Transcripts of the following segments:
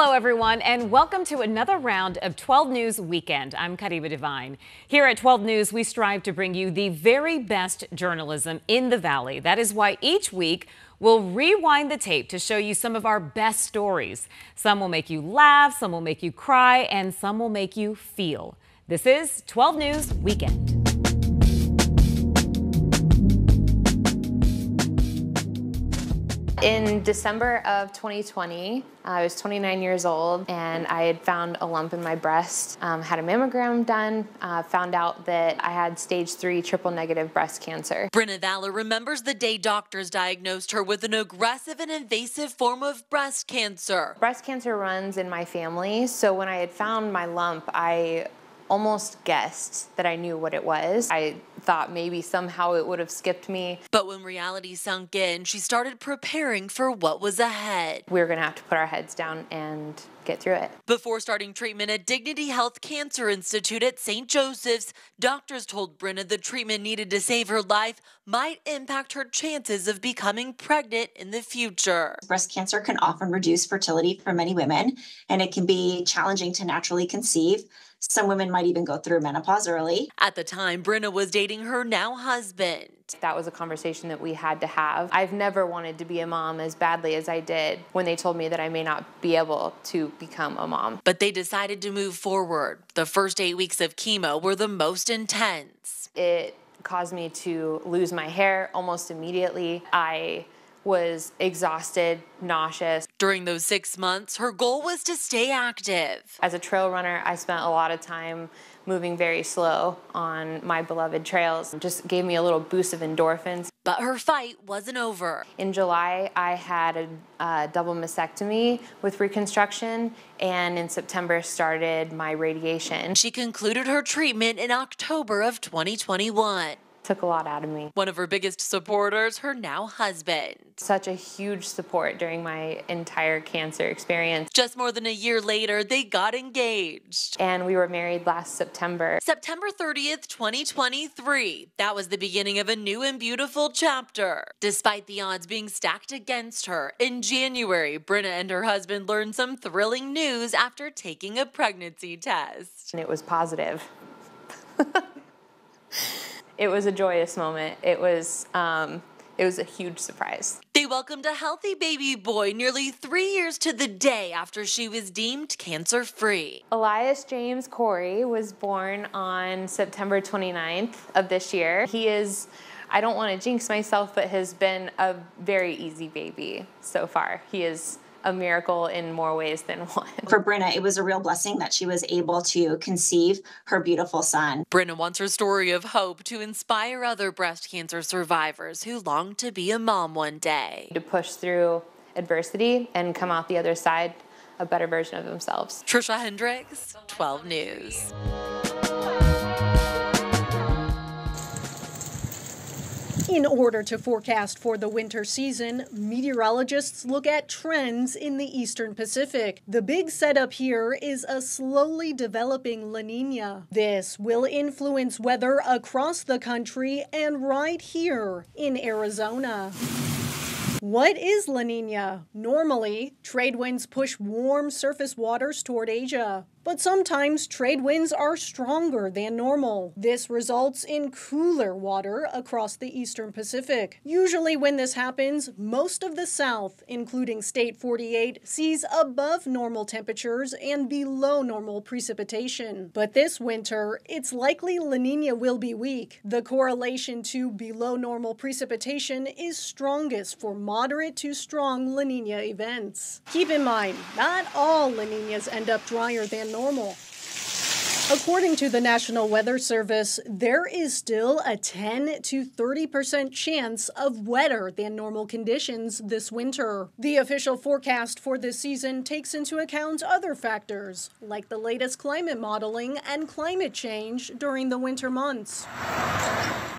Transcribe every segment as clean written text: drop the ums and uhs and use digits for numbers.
Hello, everyone, and welcome to another round of 12 News Weekend. I'm Kariba Devine. Here at 12 News, we strive to bring you the very best journalism in the Valley. That is why each week we'll rewind the tape to show you some of our best stories. Some will make you laugh, some will make you cry, and some will make you feel. This is 12 News Weekend. In December of 2020, I was 29 years old and I had found a lump in my breast, had a mammogram done, found out that I had stage 3 triple negative breast cancer. Brenna Valor remembers the day doctors diagnosed her with an aggressive and invasive form of breast cancer. Breast cancer runs in my family, so when I had found my lump, I almost guessed that I knew what it was. I thought maybe somehow it would have skipped me. But when reality sunk in, she started preparing for what was ahead. We were gonna have to put our heads down and get through it. Before starting treatment at Dignity Health Cancer Institute at St. Joseph's, doctors told Brenna the treatment needed to save her life might impact her chances of becoming pregnant in the future. Breast cancer can often reduce fertility for many women, and it can be challenging to naturally conceive. Some women might even go through menopause early. At the time, Brenna was dating her now husband. That was a conversation that we had to have. I've never wanted to be a mom as badly as I did when they told me that I may not be able to become a mom. But they decided to move forward. The first 8 weeks of chemo were the most intense. It caused me to lose my hair almost immediately. I was exhausted, nauseous. During those 6 months, her goal was to stay active. As a trail runner, I spent a lot of time moving very slow on my beloved trails. It just gave me a little boost of endorphins. But her fight wasn't over. In July, I had a double mastectomy with reconstruction, and in September started my radiation. She concluded her treatment in October of 2021. Took a lot out of me. One of her biggest supporters, her now husband. Such a huge support during my entire cancer experience. Just more than a year later, they got engaged. And we were married last September. September 30th, 2023. That was the beginning of a new and beautiful chapter. Despite the odds being stacked against her, in January, Brenna and her husband learned some thrilling news after taking a pregnancy test. And it was positive. It was a joyous moment. It was a huge surprise. They welcomed a healthy baby boy nearly 3 years to the day after she was deemed cancer-free. Elias James Corey was born on September 29th of this year. He is, I don't want to jinx myself, but has been a very easy baby so far. He is a miracle in more ways than one. For Brenna, it was a real blessing that she was able to conceive her beautiful son. Brenna wants her story of hope to inspire other breast cancer survivors who long to be a mom one day. To push through adversity and come out the other side a better version of themselves. Trisha Hendricks, 12 News. In order to forecast for the winter season, meteorologists look at trends in the eastern Pacific. The big setup here is a slowly developing La Nina. This will influence weather across the country and right here in Arizona. What is La Nina? Normally, trade winds push warm surface waters toward Asia. But sometimes trade winds are stronger than normal. This results in cooler water across the eastern Pacific. Usually when this happens, most of the South, including State 48, sees above normal temperatures and below normal precipitation. But this winter, it's likely La Nina will be weak. The correlation to below normal precipitation is strongest for moderate to strong La Nina events. Keep in mind, not all La Ninas end up drier than normal. According to the National Weather Service, there is still a 10 to 30% chance of wetter than normal conditions this winter. The official forecast for this season takes into account other factors, like the latest climate modeling and climate change during the winter months.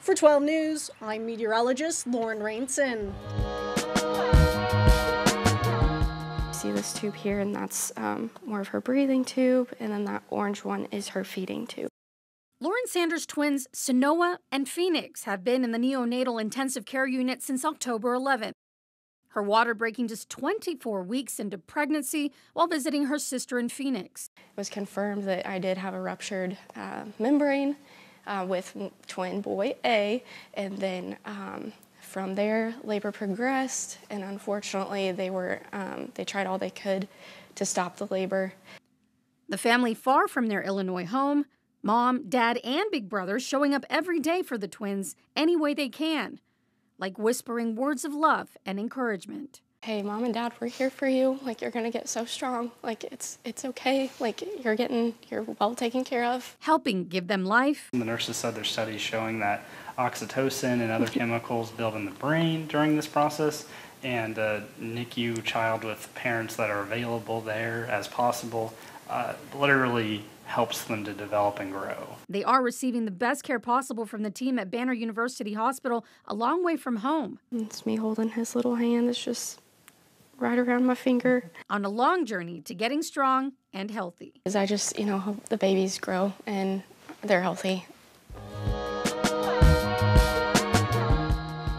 For 12 News, I'm meteorologist Lauren Rainson. See this tube here, and that's more of her breathing tube, and then that orange one is her feeding tube. Lauren Sanders' twins Sonoa and Phoenix have been in the neonatal intensive care unit since October 11th. her water breaking just 24 weeks into pregnancy while visiting her sister in Phoenix. It was confirmed that I did have a ruptured membrane with twin boy A, and then from there, labor progressed, and unfortunately, they tried all they could to stop the labor. The family far from their Illinois home, mom, dad, and big brother showing up every day for the twins any way they can, like whispering words of love and encouragement. Hey, mom and dad, we're here for you. Like, you're gonna get so strong. Like, it's okay. Like, you're well taken care of. Helping give them life. The nurses said there's studies showing that oxytocin and other chemicals build in the brain during this process, and a NICU child with parents that are available there as possible literally helps them to develop and grow. They are receiving the best care possible from the team at Banner University Hospital, a long way from home. It's me holding his little hand. It's just right around my finger. On a long journey to getting strong and healthy. Because I just, hope the babies grow and they're healthy.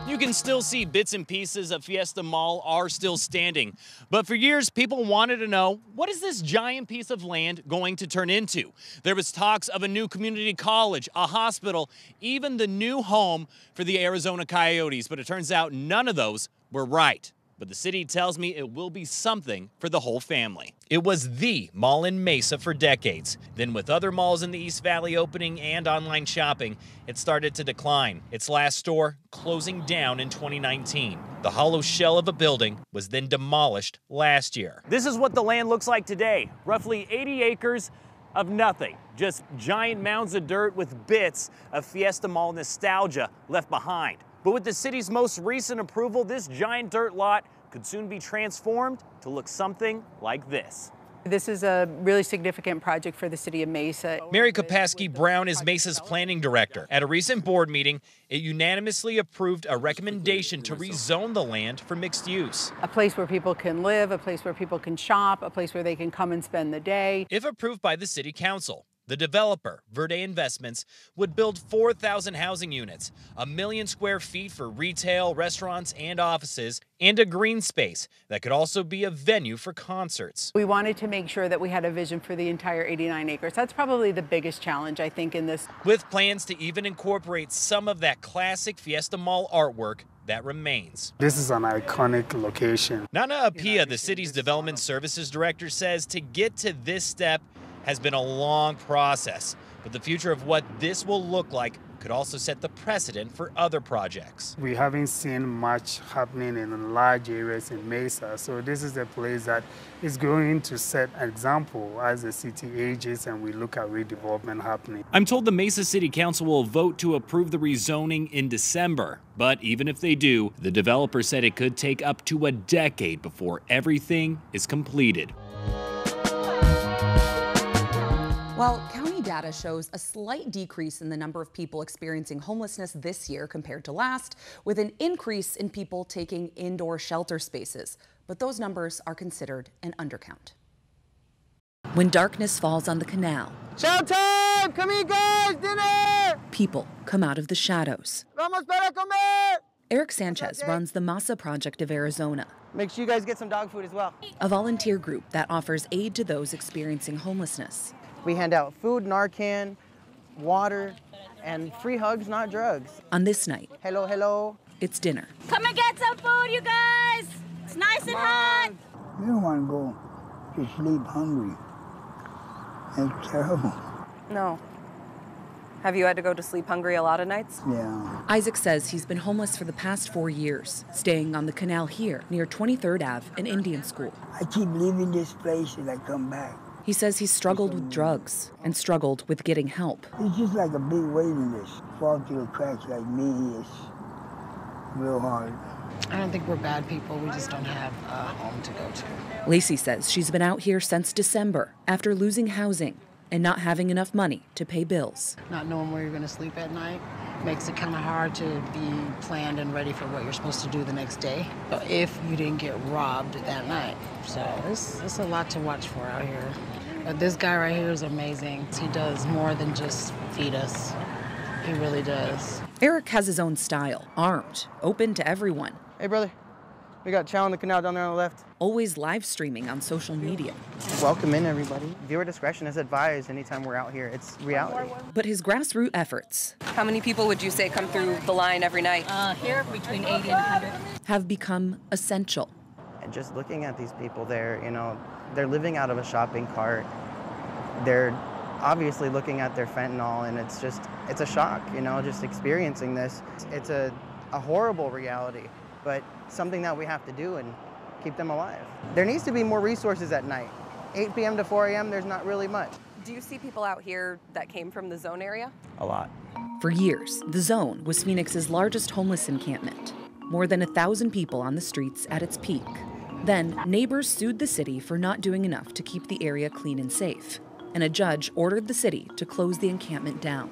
You can still see bits and pieces of Fiesta Mall are still standing. But for years, people wanted to know, what is this giant piece of land going to turn into? There was talks of a new community college, a hospital, even the new home for the Arizona Coyotes. But it turns out none of those were right. But the city tells me it will be something for the whole family. It was the mall in Mesa for decades. Then with other malls in the East Valley opening and online shopping, it started to decline. Its last store closing down in 2019. The hollow shell of a building was then demolished last year. This is what the land looks like today. Roughly 80 acres of nothing. Just giant mounds of dirt with bits of Fiesta Mall nostalgia left behind. But with the city's most recent approval, this giant dirt lot could soon be transformed to look something like this. This is a really significant project for the city of Mesa. Mary Kopasky Brown is Mesa's planning director. At a recent board meeting, it unanimously approved a recommendation to rezone the land for mixed use. A place where people can live, a place where people can shop, a place where they can come and spend the day. If approved by the city council, the developer, Verde Investments, would build 4,000 housing units, 1 million square feet for retail, restaurants, and offices, and a green space that could also be a venue for concerts. We wanted to make sure that we had a vision for the entire 89 acres. That's probably the biggest challenge, I think, in this. With plans to even incorporate some of that classic Fiesta Mall artwork that remains. This is an iconic location. Nana Apia, the city's development services director, says to get to this step has been a long process, but the future of what this will look like could also set the precedent for other projects. We haven't seen much happening in large areas in Mesa, so this is a place that is going to set an example as the city ages and we look at redevelopment happening. I'm told the Mesa City Council will vote to approve the rezoning in December, but even if they do, the developer said it could take up to a decade before everything is completed. Well, county data shows a slight decrease in the number of people experiencing homelessness this year compared to last, with an increase in people taking indoor shelter spaces. But those numbers are considered an undercount. When darkness falls on the canal, shelter! Come here, guys! Dinner! People come out of the shadows. Vamos para comer! Eric Sanchez runs the Masa Project of Arizona. Make sure you guys get some dog food as well. A volunteer group that offers aid to those experiencing homelessness. We hand out food, Narcan, water, and free hugs, not drugs. On this night, hello, hello. It's dinner. Come and get some food, you guys. It's nice and hot. You don't want to go to sleep hungry. It's terrible. No. Have you had to go to sleep hungry a lot of nights? Yeah. Isaac says he's been homeless for the past 4 years, staying on the canal here near 23rd Ave and Indian School. I keep leaving this place and I come back. He says he's struggled with drugs and struggled with getting help. It's just like a big waiting list. Fall through the cracks like me is real hard. I don't think we're bad people. We just don't have a home to go to. Lacey says she's been out here since December after losing housing and not having enough money to pay bills. Not knowing where you're going to sleep at night makes it kind of hard to be planned and ready for what you're supposed to do the next day if you didn't get robbed that night. So it's a lot to watch for out here. But this guy right here is amazing. He does more than just feed us. He really does. Eric has his own style, armed, open to everyone. Hey, brother. We got Chow in the canal down there on the left. Always live streaming on social media. Welcome in, everybody. Viewer discretion is advised anytime we're out here. It's reality. But his grassroots efforts, How many people would you say come through the line every night? Here, between 80 and 100. have become essential. And just looking at these people there, you know, they're living out of a shopping cart. They're obviously looking at their fentanyl, and it's a shock, you know, just experiencing this. It's a horrible reality, but something that we have to do and keep them alive. There needs to be more resources at night. 8 p.m. to 4 a.m., there's not really much. Do you see people out here that came from the zone area? A lot. For years, the Zone was Phoenix's largest homeless encampment. More than 1,000 people on the streets at its peak. Then, neighbors sued the city for not doing enough to keep the area clean and safe. And a judge ordered the city to close the encampment down.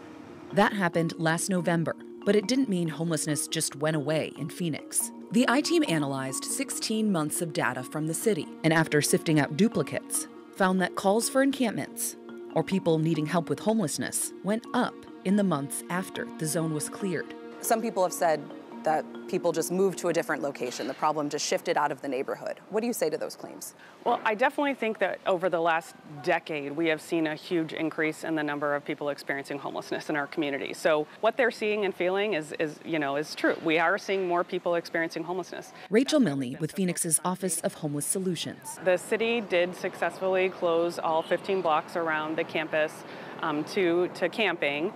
That happened last November, but it didn't mean homelessness just went away in Phoenix. The I-Team analyzed 16 months of data from the city, and after sifting out duplicates, found that calls for encampments, or people needing help with homelessness, went up in the months after the zone was cleared. Some people have said that people just moved to a different location. The problem just shifted out of the neighborhood. What do you say to those claims? Well, I definitely think that over the last decade, we have seen a huge increase in the number of people experiencing homelessness in our community. So what they're seeing and feeling is true. We are seeing more people experiencing homelessness. Rachel Milne with Phoenix's Office of Homeless Solutions. The city did successfully close all 15 blocks around the campus to camping.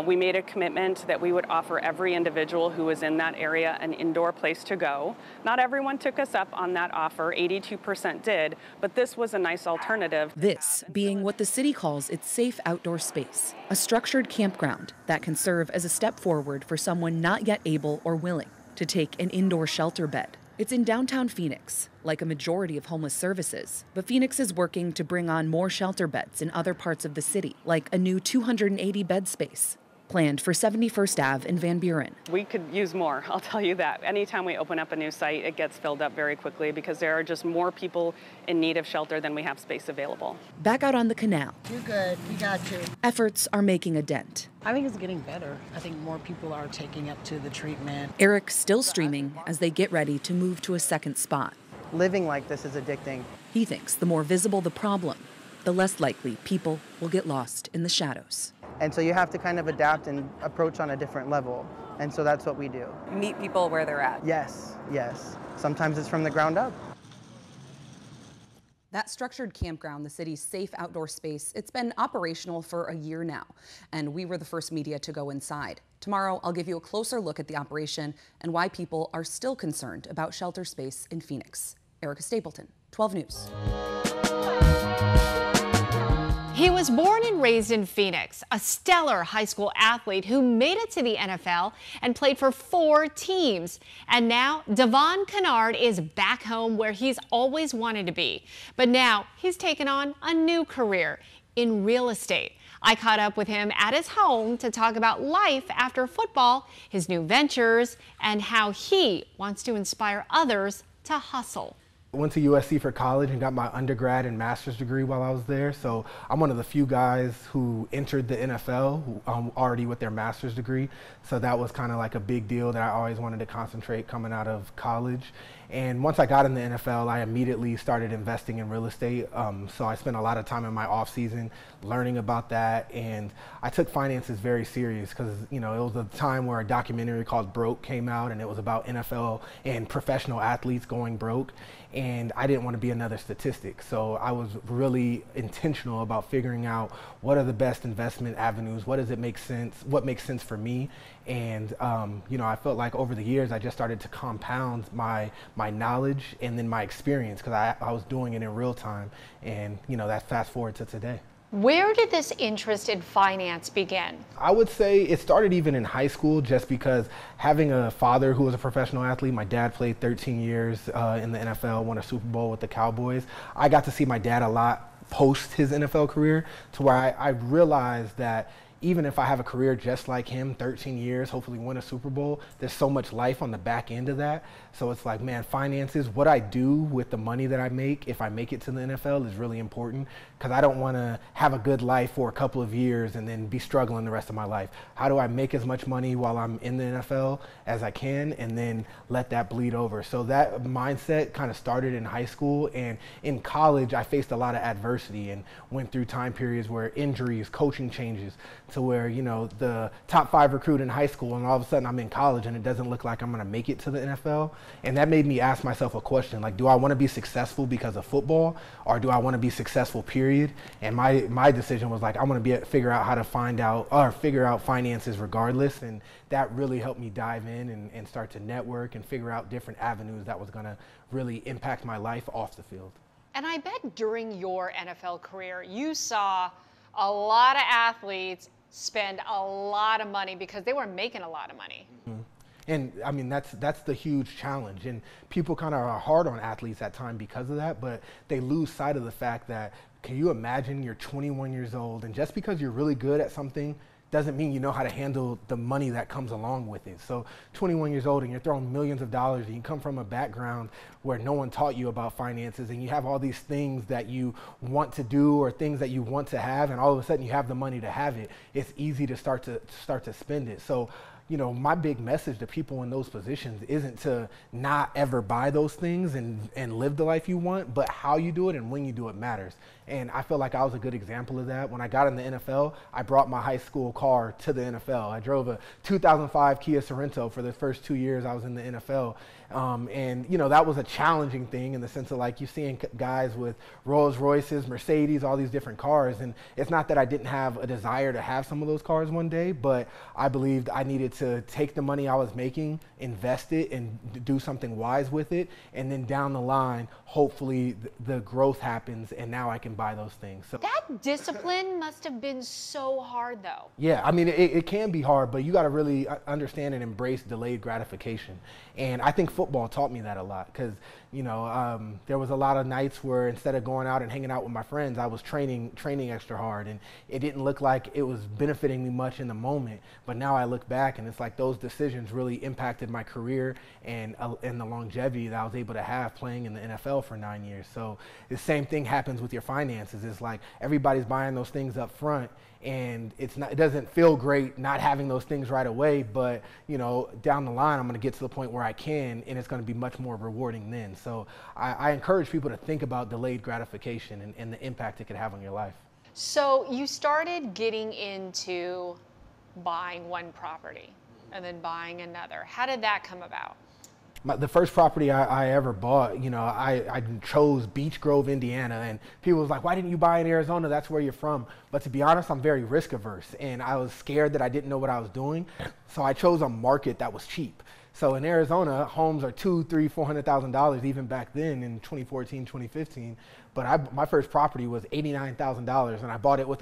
We made a commitment that we would offer every individual who was in that area an indoor place to go. Not everyone took us up on that offer, 82% did, but this was a nice alternative. This being what the city calls its safe outdoor space, a structured campground that can serve as a step forward for someone not yet able or willing to take an indoor shelter bed. It's in downtown Phoenix, like a majority of homeless services, but Phoenix is working to bring on more shelter beds in other parts of the city, like a new 280-bed space planned for 71st Ave in Van Buren. We could use more, I'll tell you that. Anytime we open up a new site, it gets filled up very quickly because there are just more people in need of shelter than we have space available. Back out on the canal. You're good. We got you. Efforts are making a dent. I think it's getting better. I think more people are taking up to the treatment. Eric still streaming as they get ready to move to a second spot. Living like this is addicting. He thinks the more visible the problem, the less likely people will get lost in the shadows. And so you have to kind of adapt and approach on a different level. And so that's what we do. Meet people where they're at. Yes, yes. Sometimes it's from the ground up. That structured campground, the city's safe outdoor space, it's been operational for a year now, and we were the first media to go inside. Tomorrow, I'll give you a closer look at the operation and why people are still concerned about shelter space in Phoenix. Erica Stapleton, 12 News. He was born and raised in Phoenix, a stellar high school athlete who made it to the NFL and played for 4 teams. And now Devon Kennard is back home where he's always wanted to be. But now he's taken on a new career in real estate. I caught up with him at his home to talk about life after football, his new ventures, and how he wants to inspire others to hustle. I went to USC for college and got my undergrad and master's degree while I was there. So I'm one of the few guys who entered the NFL already with their master's degree. So that was kind of like a big deal that I always wanted to concentrate coming out of college. And once I got in the NFL, I immediately started investing in real estate. So I spent a lot of time in my off season learning about that. And I took finances very serious because, you know, it was a time where a documentary called Broke came out, and it was about NFL and professional athletes going broke. And I didn't want to be another statistic. So I was really intentional about figuring out what are the best investment avenues, what does it make sense, what makes sense for me. And, you know, I felt like over the years, I just started to compound my knowledge and then my experience because I was doing it in real time. And, you know, that fast forward to today. Where did this interest in finance begin? I would say it started even in high school just because having a father who was a professional athlete, my dad played 13 years in the NFL, won a Super Bowl with the Cowboys. I got to see my dad a lot post his NFL career to where I realized that even if I have a career just like him, 13 years, hopefully win a Super Bowl, there's so much life on the back end of that. So it's like, man, finances, what I do with the money that I make, if I make it to the NFL, is really important, because I don't want to have a good life for a couple of years and then be struggling the rest of my life. How do I make as much money while I'm in the NFL as I can, and then let that bleed over? So that mindset kind of started in high school, and in college I faced a lot of adversity and went through time periods where injuries, coaching changes, to where, you know, the top 5 recruit in high school, and all of a sudden I'm in college and it doesn't look like I'm going to make it to the NFL. And that made me ask myself a question, like, do I want to be successful because of football, or do I want to be successful, period? And my decision was like, I want to figure out how to figure out finances regardless. And that really helped me dive in and start to network and figure out different avenues that was going to really impact my life off the field. And I bet during your NFL career, you saw a lot of athletes spend a lot of money because they were making a lot of money. Mm-hmm. And I mean, that's the huge challenge. And people kind of are hard on athletes at times because of that, but they lose sight of the fact that, can you imagine you're 21 years old, and just because you're really good at something doesn't mean you know how to handle the money that comes along with it. So 21 years old and you're throwing millions of dollars, and you come from a background where no one taught you about finances, and you have all these things that you want to do or things that you want to have, and all of a sudden you have the money to have it. It's easy to start to spend it. So, you know, my big message to people in those positions isn't to not ever buy those things and live the life you want, but how you do it and when you do it matters. And I feel like I was a good example of that. When I got in the NFL, I brought my high school car to the NFL. I drove a 2005 Kia Sorento for the first 2 years I was in the NFL. And, you know, that was a challenging thing in the sense of, like, you're seeing guys with Rolls Royces, Mercedes, all these different cars. And it's not that I didn't have a desire to have some of those cars one day, but I believed I needed to take the money I was making, invest it, and do something wise with it. And then down the line, hopefully the growth happens and now I can buy those things. So That discipline must have been so hard, though. yeah, I mean, it can be hard, but you got to really understand and embrace delayed gratification. And I think football taught me that a lot, because, you know, there was a lot of nights where instead of going out and hanging out with my friends, I was training extra hard, and it didn't look like it was benefiting me much in the moment. But now I look back and it's like those decisions really impacted my career and the longevity that I was able to have playing in the NFL for 9 years. So the same thing happens with your finances. It's like everybody's buying those things up front, and it doesn't feel great not having those things right away, but, you know, down the line I'm going to get to the point where I can, and it's going to be much more rewarding then. So I encourage people to think about delayed gratification and the impact it could have on your life. So you started getting into buying one property and then buying another. How did that come about? The first property I ever bought, you know, I chose Beech Grove, Indiana, and people was like, why didn't you buy in Arizona? That's where you're from. But to be honest, I'm very risk averse, and I was scared that I didn't know what I was doing. So I chose a market that was cheap. So in Arizona, homes are $200,000, $300,000, $400,000 even back then in 2014, 2015. But my first property was $89,000, and I bought it with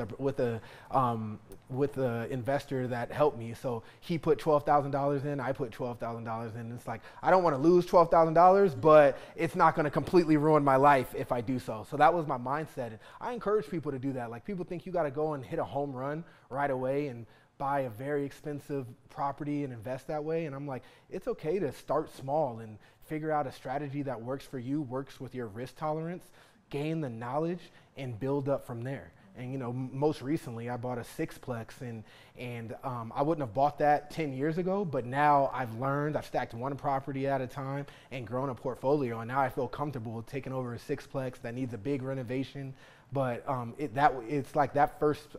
the investor that helped me. So he put $12,000 in, I put $12,000 in. It's like, I don't want to lose $12,000, but it's not going to completely ruin my life if I do so. So that was my mindset. And I encourage people to do that. Like, people think you got to go and hit a home run right away and buy a very expensive property and invest that way. And I'm like, it's okay to start small and figure out a strategy that works for you, works with your risk tolerance, gain the knowledge, and build up from there. And, you know, most recently I bought a sixplex, and I wouldn't have bought that 10 years ago, but now I've learned, I've stacked one property at a time and grown a portfolio, and now I feel comfortable taking over a sixplex that needs a big renovation. But it's like that first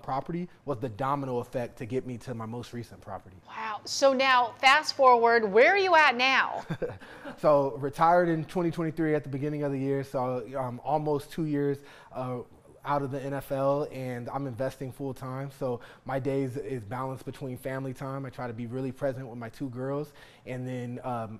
property was the domino effect to get me to my most recent property. Wow. So now, fast forward, where are you at now? So retired in 2023 at the beginning of the year, so almost 2 years out of the NFL, and I'm investing full time. So my days is balanced between family time. I try to be really present with my 2 girls, and then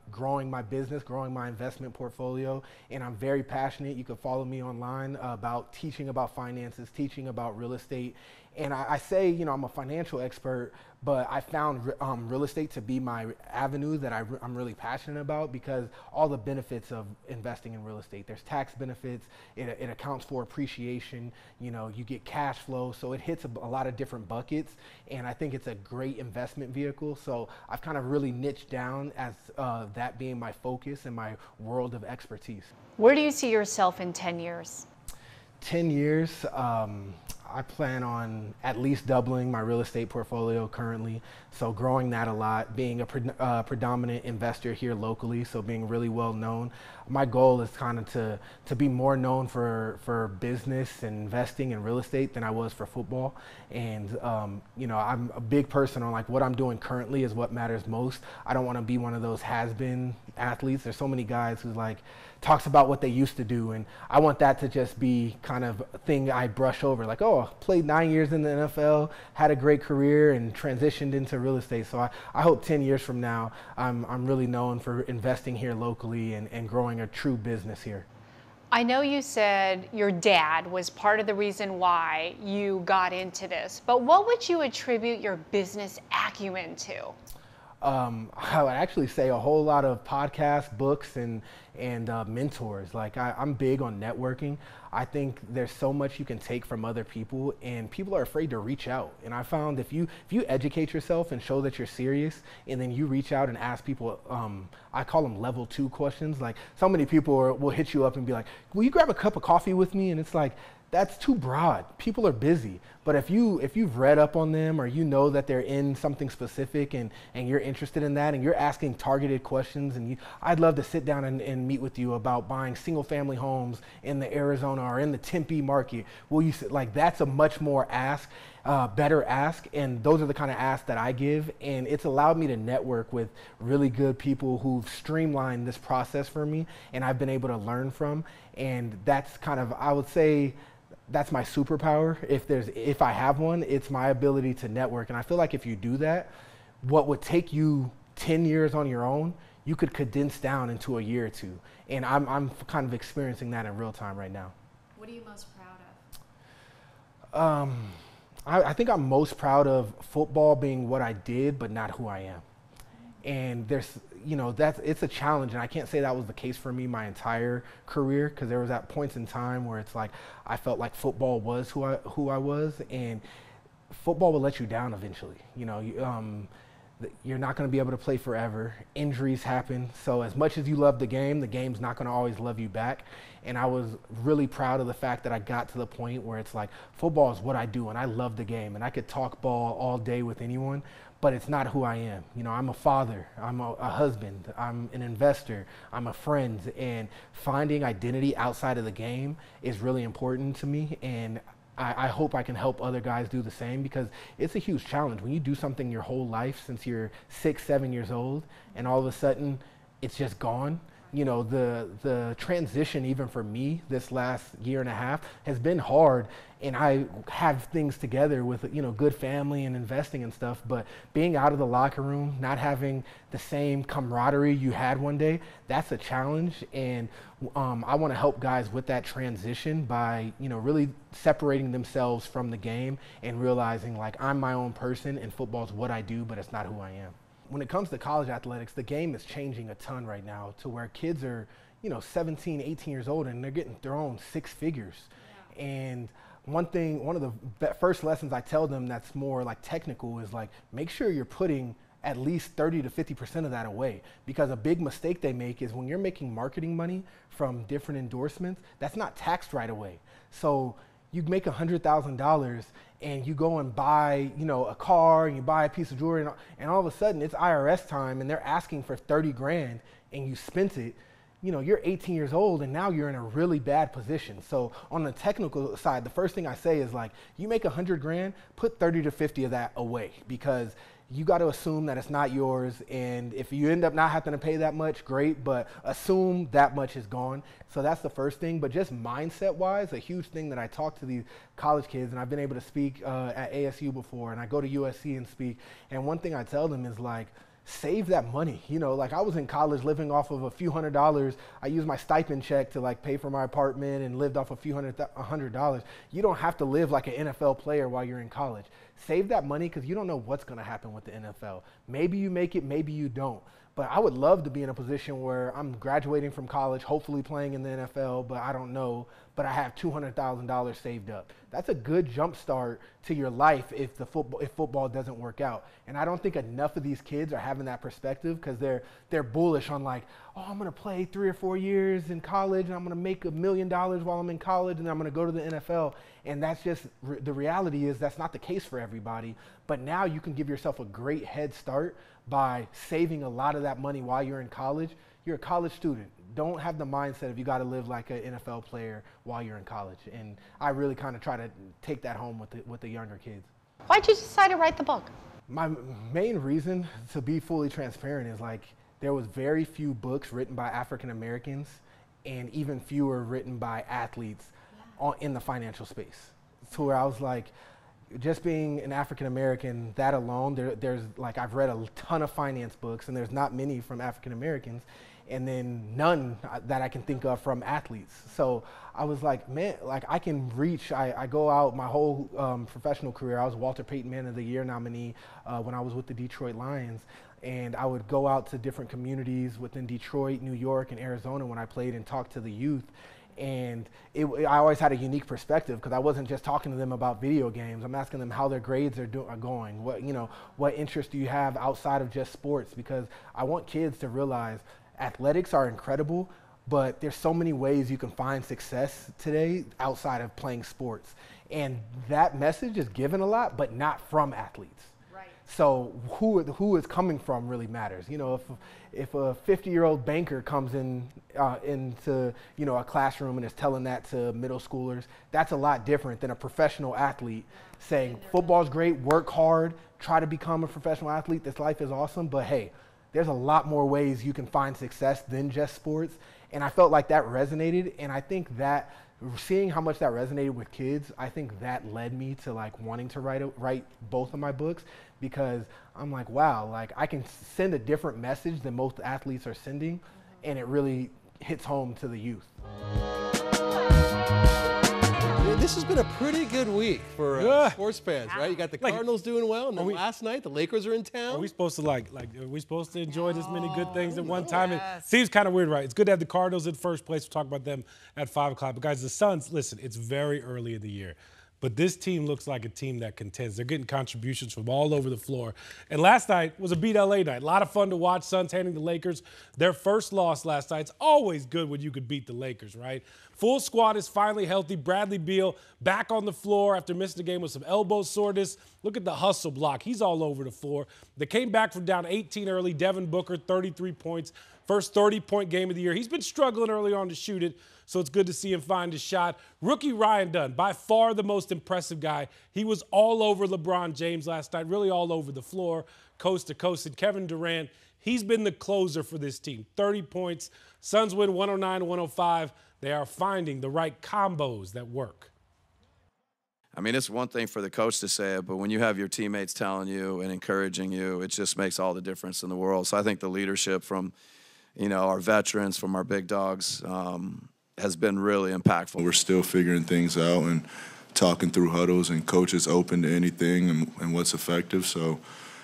growing my business, growing my investment portfolio. And I'm very passionate. You can follow me online about teaching about finances, teaching about real estate. And I say, you know, I'm a financial expert, but I found real estate to be my avenue that I'm really passionate about, because all the benefits of investing in real estate. There's tax benefits, it accounts for appreciation, you know, you get cash flow. So it hits a lot of different buckets, and I think it's a great investment vehicle. So I've kind of really niched down as that being my focus and my world of expertise. Where do you see yourself in 10 years? 10 years, I plan on at least doubling my real estate portfolio currently. So growing that a lot, being a predominant investor here locally, so being really well known. My goal is kind of to be more known for business and investing in real estate than I was for football. And you know, I'm a big person on like what I'm doing currently is what matters most. I don't want to be one of those has-been athletes. There's so many guys who like talks about what they used to do, and I want that to just be kind of a thing I brush over, like, oh, played 9 years in the NFL, had a great career, and transitioned into real estate. So I hope 10 years from now, I'm really known for investing here locally and growing a true business here. I know you said your dad was part of the reason why you got into this, but what would you attribute your business acumen to? I would actually say a whole lot of podcasts, books, and mentors. Like I'm big on networking. I think there's so much you can take from other people, and people are afraid to reach out. And I found if you educate yourself and show that you're serious, and then you reach out and ask people, I call them level 2 questions. Like so many people will hit you up and be like, will you grab a cup of coffee with me? And it's like, that's too broad. People are busy. But if you've read up on them, or you know that they're in something specific and you're interested in that, and you're asking targeted questions, and I'd love to sit down and meet with you about buying single family homes in the Arizona or in the Tempe market. Will you, like, that's a much more better ask, and those are the kind of asks that I give, and it's allowed me to network with really good people who've streamlined this process for me, and I've been able to learn from, and that's kind of, I would say, that's my superpower. If I have one, it's my ability to network. And I feel like if you do that, what would take you 10 years on your own, you could condense down into a year or two. And I'm kind of experiencing that in real time right now. What are you most proud of? I think I'm most proud of football being what I did, but not who I am. And there's, you know, it's a challenge, and I can't say that was the case for me my entire career, because there was at points in time where it's like I felt like football was who I was, and football will let you down eventually. You know, you're not going to be able to play forever. Injuries happen, so as much as you love the game's not going to always love you back. And I was really proud of the fact that I got to the point where it's like football is what I do, and I love the game, and I could talk ball all day with anyone, but it's not who I am. You know, I'm a father, I'm a husband, I'm an investor, I'm a friend, and finding identity outside of the game is really important to me, and I hope I can help other guys do the same, because it's a huge challenge when you do something your whole life since you're 6, 7 years old, and all of a sudden it's just gone. You know, the transition, even for me this last year and a half, has been hard, and I have things together with, you know, good family and investing and stuff, but being out of the locker room, not having the same camaraderie you had one day, that's a challenge. And I want to help guys with that transition by, you know, really separating themselves from the game and realizing, like, I'm my own person and football's what I do, but it's not who I am. When it comes to college athletics, the game is changing a ton right now, to where kids are, you know, 17, 18 years old, and they're getting thrown 6 figures. Yeah. And one of the first lessons I tell them that's more like technical is like, make sure you're putting at least 30 to 50% of that away, because a big mistake they make is when you're making marketing money from different endorsements, that's not taxed right away. So you make $100,000 and you go and buy, you know, a car, and you buy a piece of jewelry, and all of a sudden it's IRS time and they're asking for 30 grand and you spent it. You know, you're 18 years old and now you're in a really bad position. So on the technical side, the first thing I say is, like, you make 100 grand, put 30 to 50 of that away, because you got to assume that it's not yours, and if you end up not having to pay that much, great, but assume that much is gone. So that's the first thing. But just mindset-wise, a huge thing that I talk to these college kids, and I've been able to speak at ASU before, and I go to USC and speak, and one thing I tell them is, like, save that money. You know, like, I was in college living off of a few $100s. I used my stipend check to, like, pay for my apartment and lived off a few $100. You don't have to live like an NFL player while you're in college. Save that money, because you don't know what's going to happen with the NFL. Maybe you make it, maybe you don't. But I would love to be in a position where I'm graduating from college, hopefully playing in the NFL, but I don't know, but I have $200,000 saved up. That's a good jump start to your life if football doesn't work out. And I don't think enough of these kids are having that perspective, because they're bullish on like, oh, I'm going to play 3 or 4 years in college and I'm going to make $1 million while I'm in college and then I'm going to go to the NFL. And that's just, the reality is that's not the case for everybody. But now you can give yourself a great head start by saving a lot of that money while you're in college. You're a college student. Don't have the mindset of you got to live like an NFL player while you're in college. And I really kind of try to take that home with the younger kids. Why'd you decide to write the book? My main reason, to be fully transparent, is like there was very few books written by African Americans and even fewer written by athletes in the financial space. To where I was like, just being an African American, that alone, there's like, I've read a ton of finance books and there's not many from African Americans, and then none that I can think of from athletes. So I was like, man, like I can reach, I go out my whole professional career. I was Walter Payton Man of the Year nominee when I was with the Detroit Lions. And I would go out to different communities within Detroit, New York, and Arizona when I played and talk to the youth. And I always had a unique perspective, because I wasn't just talking to them about video games. I'm asking them how their grades are going. What interest do you have outside of just sports? Because I want kids to realize athletics are incredible, but there's so many ways you can find success today outside of playing sports. And that message is given a lot, but not from athletes. Right. So who is coming from really matters. You know, if a 50-year-old banker comes into a classroom and is telling that to middle schoolers, that's a lot different than a professional athlete saying football's great, work hard, try to become a professional athlete. This life is awesome, but hey, there's a lot more ways you can find success than just sports. And I felt like that resonated. And I think that seeing how much that resonated with kids, I think that led me to like wanting to write both of my books, because I'm like, wow, like I can send a different message than most athletes are sending, and it really hits home to the youth. This has been a pretty good week for sports fans, right? You got the Cardinals doing well, and then last night the Lakers are in town. Are we supposed to are we supposed to enjoy this many good things at one time? It seems kind of weird, right? It's good to have the Cardinals in first place. We'll talk about them at 5 o'clock. But guys, the Suns, listen, it's very early in the year, but this team looks like a team that contends. They're getting contributions from all over the floor. And last night was a beat LA night. A lot of fun to watch. Suns handling the Lakers their first loss last night. It's always good when you could beat the Lakers, right? Full squad is finally healthy. Bradley Beal back on the floor after missing the game with some elbow soreness. Look at the hustle block. He's all over the floor. They came back from down 18 early. Devin Booker, 33 points. First 30-point game of the year. He's been struggling early on to shoot it, so it's good to see him find his shot. Rookie Ryan Dunn, by far the most impressive guy. He was all over LeBron James last night, really all over the floor, coast to coast. And Kevin Durant, he's been the closer for this team. 30 points. Suns win 109-105. They are finding the right combos that work. I mean, it's one thing for the coach to say it, but when you have your teammates telling you and encouraging you, it just makes all the difference in the world. So I think the leadership from, our veterans, from our big dogs, has been really impactful. We're still figuring things out and talking through huddles, and coaches open to anything and what's effective. So,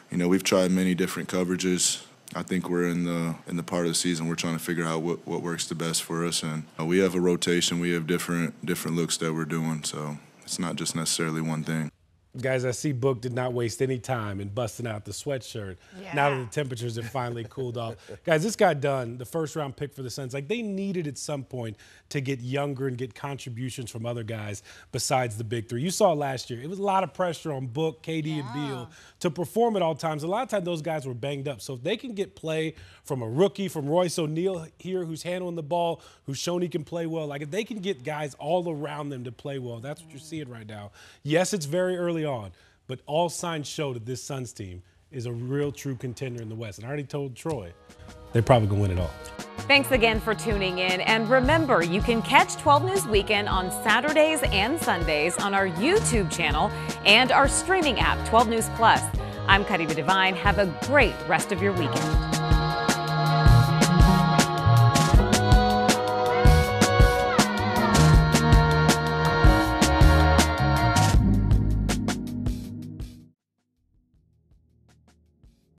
we've tried many different coverages. I think we're in the part of the season we're trying to figure out what works the best for us, and we have a rotation. We have different looks that we're doing, so it's not just necessarily one thing. Guys, I see Book did not waste any time in busting out the sweatshirt now that the temperatures have finally cooled off. Guys, this got done, the first-round pick for the Suns. Like, they needed at some point to get younger and get contributions from other guys besides the big three. You saw last year, it was a lot of pressure on Book, KD, and Beal to perform at all times. A lot of times those guys were banged up. So if they can get play from a rookie, from Royce O'Neal here, who's handling the ball, who's shown he can play well, like if they can get guys all around them to play well, that's what you're seeing right now. Yes, it's very early on, but all signs show that this Suns team is a real true contender in the West. And I already told Troy, they're probably going to win it all. Thanks again for tuning in. And remember, you can catch 12 News Weekend on Saturdays and Sundays on our YouTube channel and our streaming app, 12 News Plus. I'm Kariba Devine. Have a great rest of your weekend.